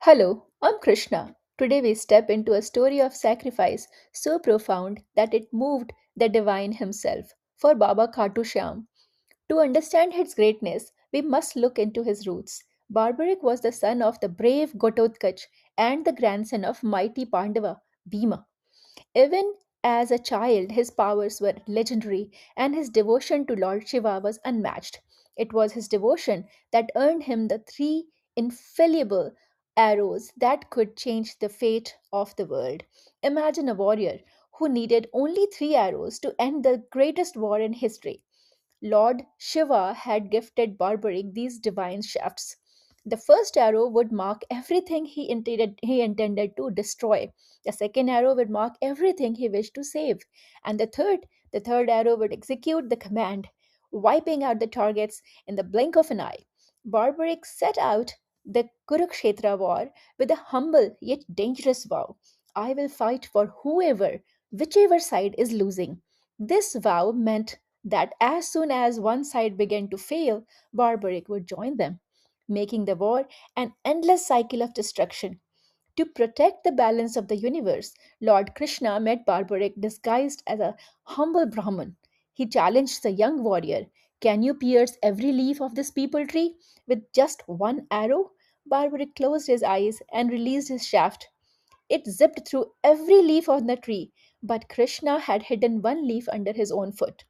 Hello, I'm Krishna. Today we step into a story of sacrifice so profound that it moved the divine himself for Baba Khatu Shyam. To understand his greatness, we must look into his roots. Barbarik was the son of the brave Ghototkach and the grandson of mighty Pandava, Bhima. Even as a child, his powers were legendary and his devotion to Lord Shiva was unmatched. It was his devotion that earned him the three infallible arrows that could change the fate of the world. Imagine a warrior who needed only three arrows to end the greatest war in history. Lord Shiva had gifted Barbarik these divine shafts. The first arrow would mark everything he intended to destroy. The second arrow would mark everything he wished to save. And the third arrow would execute the command, wiping out the targets in the blink of an eye. Barbarik set out the Kurukshetra war with a humble yet dangerous vow. I will fight for whichever side is losing. This vow meant that as soon as one side began to fail, Barbarik would join them, making the war an endless cycle of destruction. To protect the balance of the universe, Lord Krishna met Barbarik disguised as a humble Brahmin. He challenged the young warrior, "Can you pierce every leaf of this peepal tree with just one arrow?" Barbarik closed his eyes and released his shaft. It zipped through every leaf on the tree, but Krishna had hidden one leaf under his own foot.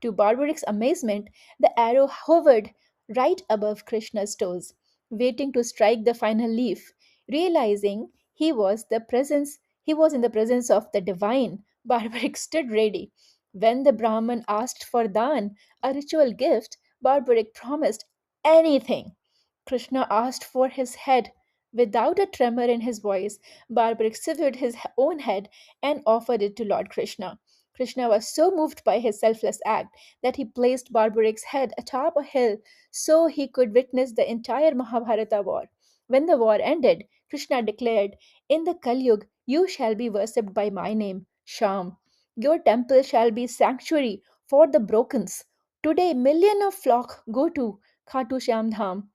To Barbarik's amazement, the arrow hovered right above Krishna's toes, waiting to strike the final leaf. Realizing he was in the presence of the divine, Barbarik stood ready. When the Brahman asked for dan, a ritual gift, Barbarik promised anything. Krishna asked for his head. Without a tremor in his voice, Barbarik severed his own head and offered it to Lord Krishna. Krishna was so moved by his selfless act that he placed Barbarik's head atop a hill so he could witness the entire Mahabharata war. When the war ended, Krishna declared, "In the Kalyug, you shall be worshipped by my name, Sham. Your temple shall be sanctuary for the brokens. Today, millions of flock go to Khatu Shyam Dham,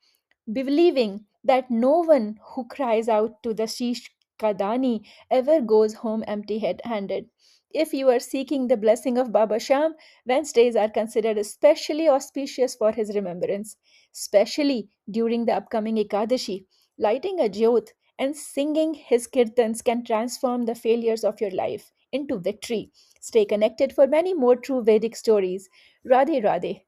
believing that no one who cries out to the Shish Kadani ever goes home empty handed. If you are seeking the blessing of Baba Sham, Wednesdays are considered especially auspicious for his remembrance, especially during the upcoming Ekadashi. Lighting a jyot and singing his kirtans can transform the failures of your life into victory. Stay connected for many more true Vedic stories. Radhe Radhe.